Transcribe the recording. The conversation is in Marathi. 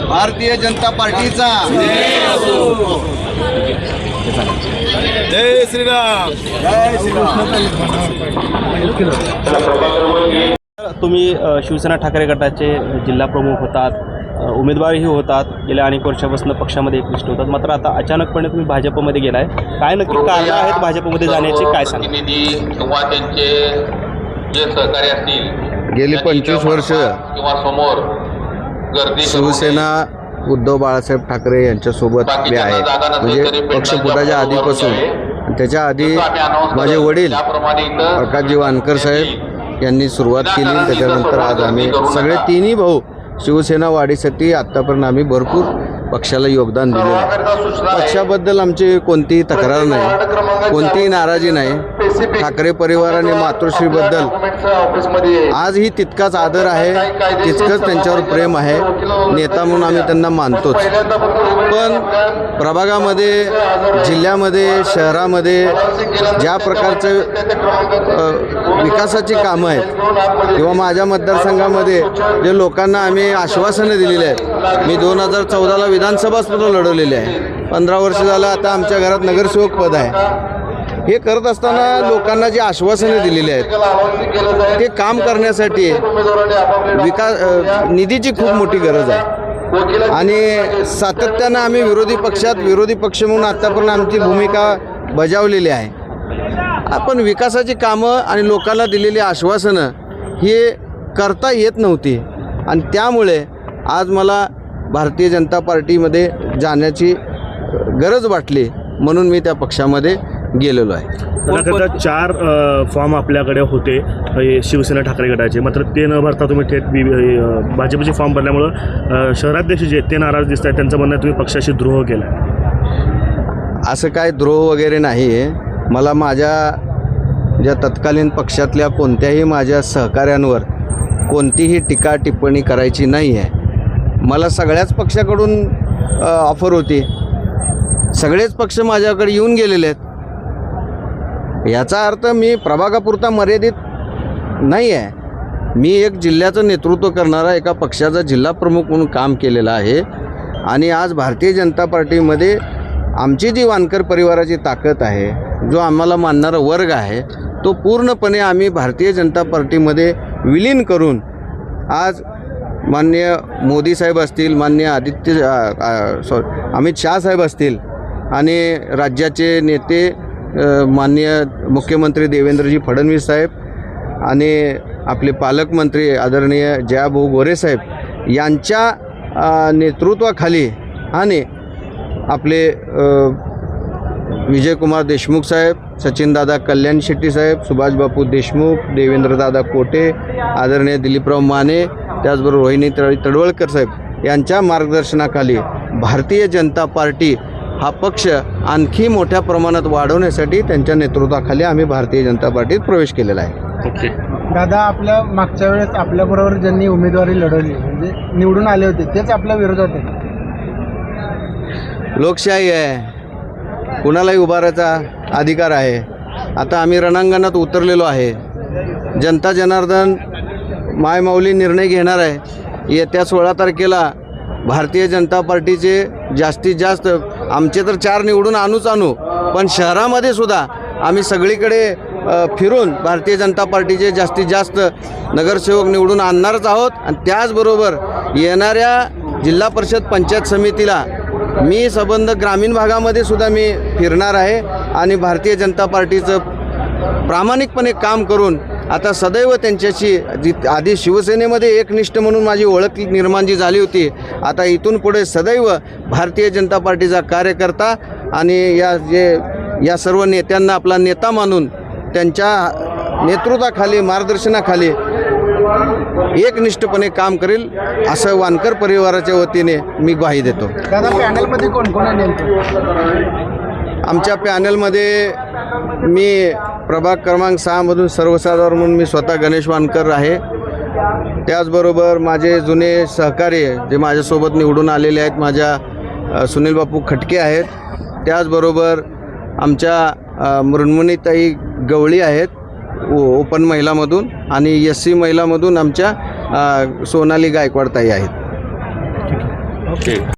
भारतीय जनता पार्टीचा जय श्रीराम. तुम्ही शिवसेना ठाकरे गटाचे जिल्हा प्रमुख होतात, उमेदवारही होतात, गेल्या अनेक वर्षापासून पक्षामध्ये एकनिष्ठ होतात. मात्र आता अचानकपणे तुम्ही भाजपमध्ये गेलाय. काय नक्की कारण आहेत भाजपमध्ये जाण्याची, काय सांगा? किंवा त्यांचे जे सहकारी असतील, गेली 25 वर्ष किंवा समोर गर्दी शिवसेना उद्धव बाळासाहेब ठाकरे यांच्यासोबत मी आहे. म्हणजे पक्ष फुटाच्या आधीपासून, त्याच्या आधी माझे वडील प्रकाशजी वानकर साहेब यांनी सुरुवात केली. त्याच्यानंतर आज आम्ही सगळे तिन्ही भाऊ शिवसेना वाढीसाठी आत्तापर्यंत आम्ही भरपूर पक्षाला योगदान दिले आहे. पक्षाबद्दल आमची कोणतीही तक्रार नाही, कोणतीही नाराजी नाही. ठाकरे परिवाराने मातोश्रीबद्दल आजही तितकाच आदर आहे, तितकंच त्यांच्यावर प्रेम आहे. नेता म्हणून आम्ही त्यांना मानतोच. पण प्रभागामध्ये, जिल्ह्यामध्ये, शहरामध्ये ज्या प्रकारचे विकासाची कामं आहेत किंवा माझ्या मतदारसंघामध्ये जे लोकांना आम्ही आश्वासनं दिलेली आहेत, मी 2014ला विधानसभा सुद्धा लढवलेली आहे. 15 वर्ष झालं आता आमच्या घरात नगरसेवक पद आहे. हे करत असताना लोकांना जी आश्वासने दिलेली आहेत ते काम करण्यासाठी निधीची खूप मोठी गरज आहे. आणि सातत्यानं आम्ही विरोधी पक्ष म्हणून आत्तापर्यंत आमची भूमिका बजावलेली आहे. आपण विकासाची कामं आणि लोकांना दिलेली आश्वासनं हे करता येत नव्हती. आणि त्यामुळे आज मला भारतीय जनता पार्टीमध्ये जाण्याची गरज वाटली, म्हणून मी त्या पक्षामध्ये गेलेलो आहे. त्याकरता 4 फॉर्म आपल्याकडे होते शिवसेना ठाकरे गटाचे, मात्र ते न भरता तुम्ही थेट भाजपचे फॉर्म भरल्यामुळं शहराध्यक्ष जे ते नाराज दिसत आहेत. त्यांचं म्हणणं तुम्ही पक्षाशी द्रोह केला. असं काय द्रोह वगैरे नाही आहे. मला माझ्या ज्या तत्कालीन पक्षातल्या कोणत्याही माझ्या सहकाऱ्यांवर कोणतीही टीका टिप्पणी करायची नाही आहे. मला सगळ्याच पक्षाकडून ऑफर होती, सगळेच पक्ष माझ्याकडे येऊन गेलेले आहेत. याचा अर्थ मी प्रभागापुरता मर्यादित नाही आहे. मी एक जिल्ह्याचं नेतृत्व करणारा एका पक्षाचा जिल्हा प्रमुख म्हणून काम केलेलं आहे. आणि आज भारतीय जनता पार्टीमध्ये आमची जी वानकर परिवाराची ताकद आहे, जो आम्हाला मानणारा वर्ग आहे, तो पूर्णपणे आम्ही भारतीय जनता पार्टीमध्ये विलीन करून आज माननीय मोदी साहेब असतील, माननीय अमित शाह साहेब असतील आणि राज्याचे नेते माननीय मुख्यमंत्री देवेंद्रजी फडणवीस साहेब आणि आपले पालकमंत्री आदरणीय जयाभाऊ गोरे साहेब यांच्या नेतृत्वाखाली आणि आपले विजयकुमार देशमुख साहेब, सचिनदादा कल्याण शेट्टी साहेब, सुभाषबापू देशमुख, देवेंद्रदादा कोटे, आदरणीय दिलीपराव माने, त्याचबरोबर रोहिणी तडवळकर साहेब यांच्या मार्गदर्शनाखाली भारतीय जनता पार्टी हा पक्ष आणखी मोठ्या प्रमाणात वाढवण्यासाठी त्यांच्या नेतृत्वाखाली आम्ही भारतीय जनता पार्टीत प्रवेश केलेला आहे. ओके दादा, आपल्या मागच्या वेळेस आपल्याबरोबर ज्यांनी उमेदवारी लढवली म्हणजे निवडून आले होते तेच आपल्या विरोधात आहे. लोकशाही आहे, कुणालाही उभारायचा अधिकार आहे. आता आम्ही रणांगणात उतरलेलो आहे. जनता जनार्दन मायमाऊली निर्णय घेणार आहे. येत्या 16 तारखेला भारतीय जनता पार्टीचे जास्तीत जास्त, आमचे तर 4 निवडून आणू, पण शहरामध्ये सुद्धा आम्ही सगळीकडे फिरून भारतीय जनता पार्टीचे जास्तीत जास्त नगरसेवक निवडून आणणारच आहोत. आणि त्याचबरोबर येणाऱ्या जिल्हा परिषद पंचायत समितीला मी संबंध ग्रामीण भागामध्ये सुद्धा मी फिरणार आहे. आणि भारतीय जनता पार्टीचं प्रामाणिकपणे काम करून आता सदैव त्यांच्याशी आधी शिवसेनेमध्ये एकनिष्ठ म्हणून माझी ओळख निर्माण जी झाली होती, आता इथून पुढे सदैव भारतीय जनता पार्टीचा कार्यकर्ता आणि या सर्व नेत्यांना आपला नेता मानून त्यांच्या नेतृत्वाखाली, मार्गदर्शनाखाली एकनिष्ठपणे काम करेल असं वानकर परिवाराच्या वतीने मी ग्वाही देतो. दादा, पॅनलमध्ये कोण कोण आहे नेमकं? आमच्या पॅनलमध्ये मी प्रभाग क्रमांक 6मधून सर्वसाधारण म्हणून मी स्वतः गणेश वानकर आहे. त्याचबरोबर माझे जुने सहकारी जे माझ्यासोबत निवडून आलेले आहेत, माझ्या सुनील बापू खटके आहेत. त्याचबरोबर आमच्या मृण्मयीताई गवळी आहेत ओपन महिलामधून, आणि SC महिलामधून आमच्या सोनाली गायकवाड ताई आहेत. ठीक